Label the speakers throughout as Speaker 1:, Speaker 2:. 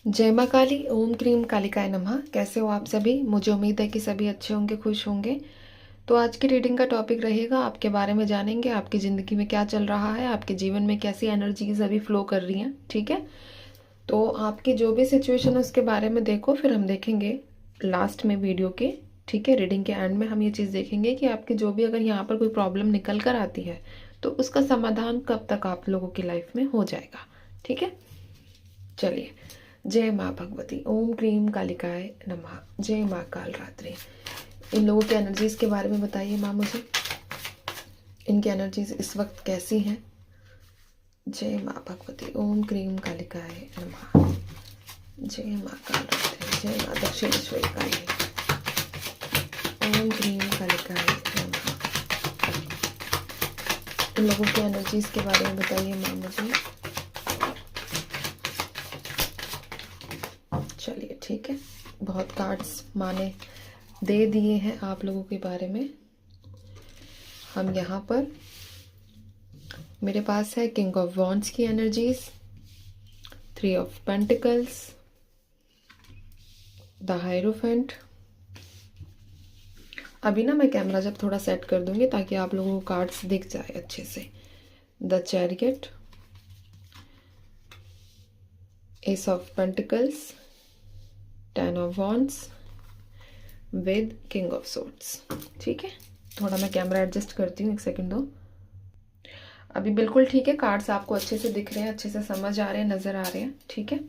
Speaker 1: जय माँ काली। ओम क्रीम कालिकाय नमः। कैसे हो आप सभी? मुझे उम्मीद है कि सभी अच्छे होंगे, खुश होंगे। तो आज की रीडिंग का टॉपिक रहेगा, आपके बारे में जानेंगे, आपकी ज़िंदगी में क्या चल रहा है, आपके जीवन में कैसी एनर्जीज अभी फ्लो कर रही हैं। ठीक है, तो आपकी जो भी सिचुएशन है उसके बारे में देखो, फिर हम देखेंगे लास्ट में वीडियो के, ठीक है, रीडिंग के एंड में हम ये चीज़ देखेंगे कि आपकी जो भी अगर यहाँ पर कोई प्रॉब्लम निकल कर आती है तो उसका समाधान कब तक आप लोगों की लाइफ में हो जाएगा। ठीक है, चलिए। जय माँ भगवती। ओम क्रीम कालिकाय नमः। जय माँ काल रात्रि। इन लोगों की एनर्जीज के बारे में बताइए माँ मुझे, इनकी एनर्जीज इस वक्त कैसी हैं? जय माँ भगवती। ओम क्रीम कालिकाय नमः। जय माँ काल रात्रि। जय माँ दक्षिणेश्वरी काली। ओम क्रीम कालिकाय नमः। इन लोगों की एनर्जीज के बारे में बताइए माँ मुझे। चलिए ठीक है, बहुत कार्ड्स माँ ने दे दिए हैं आप लोगों के बारे में। हम यहाँ पर, मेरे पास है किंग ऑफ वॉन्ड्स की energies, 3 of pentacles, the hierophant. अभी ना मैं कैमरा जब थोड़ा सेट कर दूंगी ताकि आप लोगों को कार्ड्स दिख जाए अच्छे से। The chariot, S of pentacles, 10 of wands with king of swords. ठीक है, थोड़ा मैं कैमरा एडजस्ट करती हूँ, एक सेकंड दो। अभी बिल्कुल ठीक है, कार्ड्स आपको अच्छे से दिख रहे हैं, अच्छे से समझ आ रहे हैं, नज़र आ रहे हैं। ठीक है,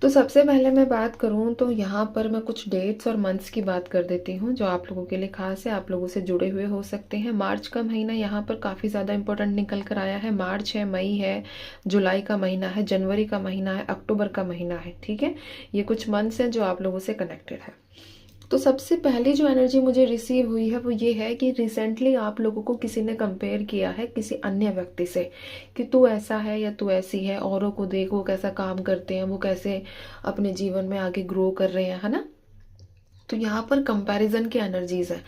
Speaker 1: तो सबसे पहले मैं बात करूं तो यहाँ पर मैं कुछ डेट्स और मंथ्स की बात कर देती हूँ जो आप लोगों के लिए खास है, आप लोगों से जुड़े हुए हो सकते हैं। मार्च का महीना यहाँ पर काफ़ी ज़्यादा इंपॉर्टेंट निकल कर आया है। मार्च है, मई है, जुलाई का महीना है, जनवरी का महीना है, अक्टूबर का महीना है। ठीक है, ये कुछ मंथ्स हैं जो आप लोगों से कनेक्टेड है। तो सबसे पहली जो एनर्जी मुझे रिसीव हुई है वो ये है कि रिसेंटली आप लोगों को किसी ने कंपेयर किया है किसी अन्य व्यक्ति से कि तू ऐसा है या तू ऐसी है, औरों को देख वो कैसा काम करते हैं, वो कैसे अपने जीवन में आगे ग्रो कर रहे हैं, है ना। तो यहाँ पर कंपैरिजन की एनर्जीज है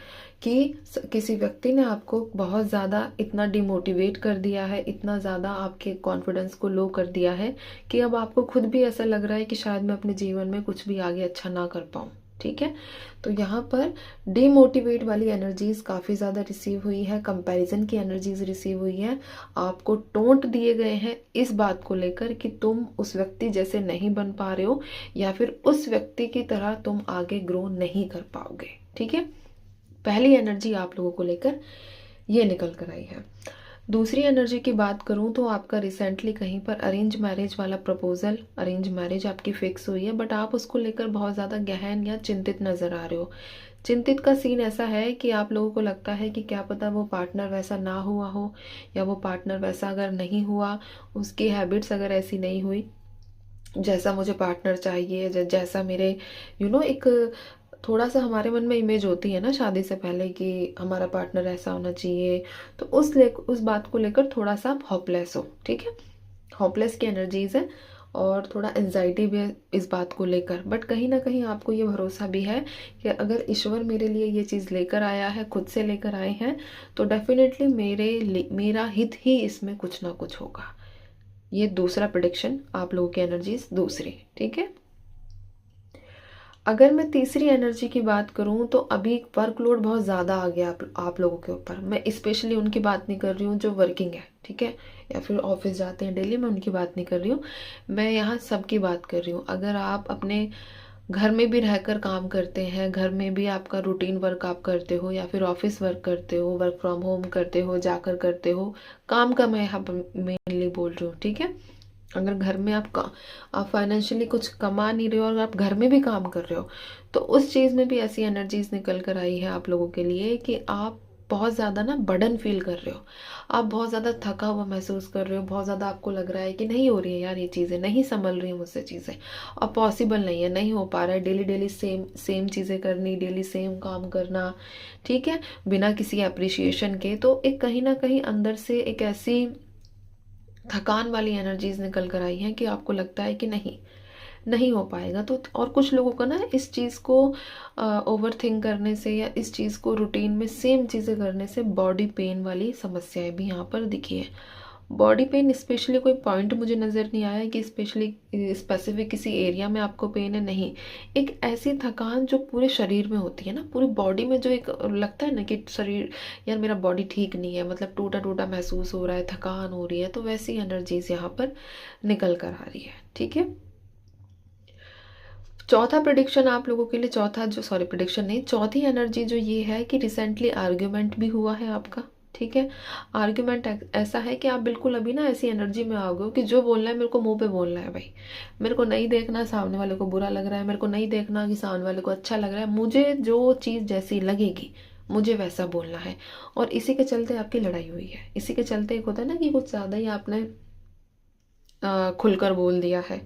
Speaker 1: कि किसी व्यक्ति ने आपको बहुत ज़्यादा इतना डिमोटिवेट कर दिया है, इतना ज़्यादा आपके कॉन्फिडेंस को लो कर दिया है कि अब आपको खुद भी ऐसा लग रहा है कि शायद मैं अपने जीवन में कुछ भी आगे अच्छा ना कर पाऊँ। ठीक है, तो यहाँ पर डिमोटिवेट वाली एनर्जीज काफ़ी ज़्यादा रिसीव हुई है, कंपैरिजन की एनर्जीज रिसीव हुई है। आपको टोंट दिए गए हैं इस बात को लेकर कि तुम उस व्यक्ति जैसे नहीं बन पा रहे हो या फिर उस व्यक्ति की तरह तुम आगे ग्रो नहीं कर पाओगे। ठीक है, पहली एनर्जी आप लोगों को लेकर ये निकल कर आई है। दूसरी एनर्जी की बात करूं तो आपका रिसेंटली कहीं पर अरेंज मैरिज वाला प्रपोजल, अरेंज मैरिज आपकी फिक्स हुई है, बट आप उसको लेकर बहुत ज़्यादा गहन या चिंतित नज़र आ रहे हो। चिंतित का सीन ऐसा है कि आप लोगों को लगता है कि क्या पता वो पार्टनर वैसा ना हुआ हो, या वो पार्टनर वैसा अगर नहीं हुआ, उसकी हैबिट्स अगर ऐसी नहीं हुई जैसा मुझे पार्टनर चाहिए, जैसा मेरे एक थोड़ा सा हमारे मन में इमेज होती है ना शादी से पहले कि हमारा पार्टनर ऐसा होना चाहिए, तो उस बात को लेकर थोड़ा सा आप होपलेस हो। ठीक है, होपलेस की एनर्जीज है और थोड़ा एंजाइटी भी है इस बात को लेकर, बट कहीं ना कहीं आपको ये भरोसा भी है कि अगर ईश्वर मेरे लिए ये चीज़ लेकर आया है, खुद से लेकर आए हैं, तो डेफिनेटली मेरा हित ही इसमें कुछ ना कुछ होगा। ये दूसरा प्रेडिक्शन आप लोगों की एनर्जीज दूसरी। ठीक है, अगर मैं तीसरी एनर्जी की बात करूं तो अभी वर्कलोड बहुत ज़्यादा आ गया आप लोगों के ऊपर। मैं स्पेशली उनकी बात नहीं कर रही हूँ जो वर्किंग है, ठीक है, या फिर ऑफिस जाते हैं डेली, मैं उनकी बात नहीं कर रही हूँ। मैं यहाँ सबकी बात कर रही हूँ। अगर आप अपने घर में भी रहकर काम करते हैं, घर में भी आपका रूटीन वर्क आप करते हो, या फिर ऑफिस वर्क करते हो, वर्क फ्रॉम होम करते हो, जाकर करते हो, काम का मैं यहाँ पर मेनली बोल रही हूँ। ठीक है, अगर घर में आप फाइनेंशियली कुछ कमा नहीं रहे हो और आप घर में भी काम कर रहे हो, तो उस चीज़ में भी ऐसी एनर्जीज निकल कर आई है आप लोगों के लिए कि आप बहुत ज़्यादा ना बर्डन फील कर रहे हो, आप बहुत ज़्यादा थका हुआ महसूस कर रहे हो, बहुत ज़्यादा आपको लग रहा है कि नहीं हो रही है यार, ये चीज़ें नहीं संभल रही हैं मुझसे, चीज़ें और पॉसिबल नहीं है, नहीं हो पा रहा है, डेली डेली सेम सेम चीज़ें करनी, डेली सेम काम करना, ठीक है, बिना किसी अप्रिशिएशन के। तो एक कहीं ना कहीं अंदर से एक ऐसी थकान वाली एनर्जीज निकल कर आई हैं कि आपको लगता है कि नहीं नहीं हो पाएगा। तो और कुछ लोगों का ना इस चीज़ को ओवर थिंक करने से या इस चीज़ को रूटीन में सेम चीज़ें करने से बॉडी पेन वाली समस्याएं भी यहाँ पर दिखी है। बॉडी पेन स्पेशली कोई पॉइंट मुझे नज़र नहीं आया कि स्पेसिफिक किसी एरिया में आपको पेन है, नहीं। एक ऐसी थकान जो पूरे शरीर में होती है ना, पूरी बॉडी में, जो एक लगता है ना कि शरीर, यार मेरा बॉडी ठीक नहीं है, मतलब टूटा टूटा महसूस हो रहा है, थकान हो रही है, तो वैसी एनर्जीज यहाँ पर निकल कर आ रही है। ठीक है, चौथा प्रिडिक्शन आप लोगों के लिए, प्रिडिक्शन नहीं, चौथी एनर्जी जो ये है कि रिसेंटली आर्ग्यूमेंट भी हुआ है आपका। ठीक है, आर्ग्यूमेंट ऐसा है कि आप बिल्कुल अभी ना ऐसी एनर्जी में आ गए कि जो बोलना है मेरे को मुंह पे बोलना है भाई, मेरे को नहीं देखना सामने वाले को बुरा लग रहा है, मेरे को नहीं देखना कि सामने वाले को अच्छा लग रहा है, मुझे जो चीज़ जैसी लगेगी मुझे वैसा बोलना है। और इसी के चलते आपकी लड़ाई हुई है। इसी के चलते एक होता है ना कि कुछ ज़्यादा ही आपने खुलकर बोल दिया है,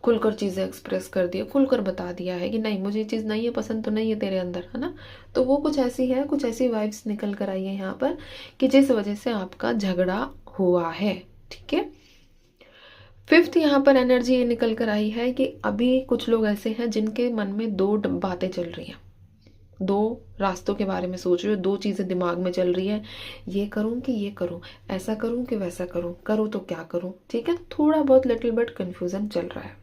Speaker 1: खुलकर चीज़ें एक्सप्रेस कर दिया, खुलकर बता दिया है कि नहीं मुझे ये चीज़ नहीं है पसंद, तो नहीं है तेरे अंदर, है ना। तो वो कुछ ऐसी है, कुछ ऐसी वाइब्स निकल कर आई है यहाँ पर कि जिस वजह से आपका झगड़ा हुआ है। ठीक है, फिफ्थ यहाँ पर एनर्जी ये निकल कर आई है कि अभी कुछ लोग ऐसे हैं जिनके मन में दो बातें चल रही हैं, दो रास्तों के बारे में सोच रहे हो, दो चीज़ें दिमाग में चल रही है, ये करूं कि ये करूं, ऐसा करूं कि वैसा करूं तो क्या करूं। ठीक है, थोड़ा बहुत लिटिल बिट कंफ्यूजन चल रहा है।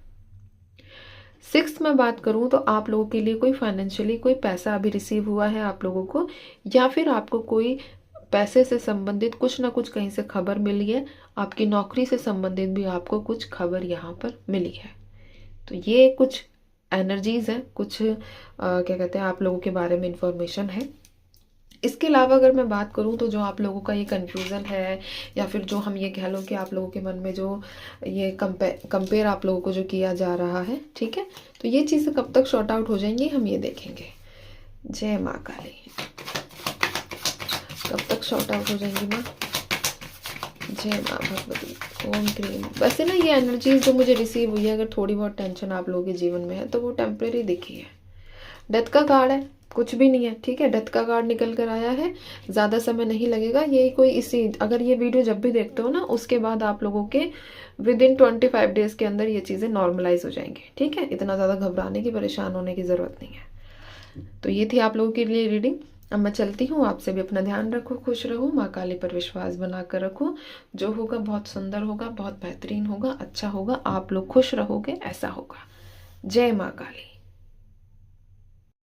Speaker 1: सिक्स्थ में बात करूं तो आप लोगों के लिए कोई फाइनेंशियली कोई पैसा अभी रिसीव हुआ है आप लोगों को, या फिर आपको कोई पैसे से संबंधित कुछ ना कुछ कहीं से खबर मिली है, आपकी नौकरी से संबंधित भी आपको कुछ खबर यहाँ पर मिली है। तो ये कुछ एनर्जीज है, कुछ क्या कहते हैं आप लोगों के बारे में इंफॉर्मेशन है। इसके अलावा अगर मैं बात करूं तो जो आप लोगों का ये कन्फ्यूज़न है, या फिर जो हम ये कह लो कि आप लोगों के मन में जो ये कंपेयर आप लोगों को जो किया जा रहा है, ठीक है, तो ये चीज़ें कब तक शॉर्ट आउट हो जाएंगी हम ये देखेंगे। जय माँ काली, कब तक शॉर्ट आउट हो जाएंगी माँ? जय माँ भगवती, ओम क्रीम। वैसे ना ये एनर्जीज जो मुझे रिसीव हुई है, अगर थोड़ी बहुत टेंशन आप लोगों के जीवन में है तो वो टेम्परेरी दिखी है। डेथ का कार्ड है, कुछ भी नहीं है। ठीक है, डेथ का कार्ड निकल कर आया है, ज़्यादा समय नहीं लगेगा। ये कोई अगर ये वीडियो जब भी देखते हो ना, उसके बाद आप लोगों के विद इन 25 डेज के अंदर ये चीज़ें नॉर्मलाइज हो जाएंगी। ठीक है, इतना ज़्यादा घबराने की, परेशान होने की ज़रूरत नहीं है। तो ये थी आप लोगों के लिए रीडिंग। अब मैं चलती हूँ, आपसे भी अपना ध्यान रखो, खुश रहो, माँ काली पर विश्वास बनाकर रखो। जो होगा बहुत सुंदर होगा, बहुत बेहतरीन होगा, अच्छा होगा, आप लोग खुश रहोगे, ऐसा होगा। जय माँ काली।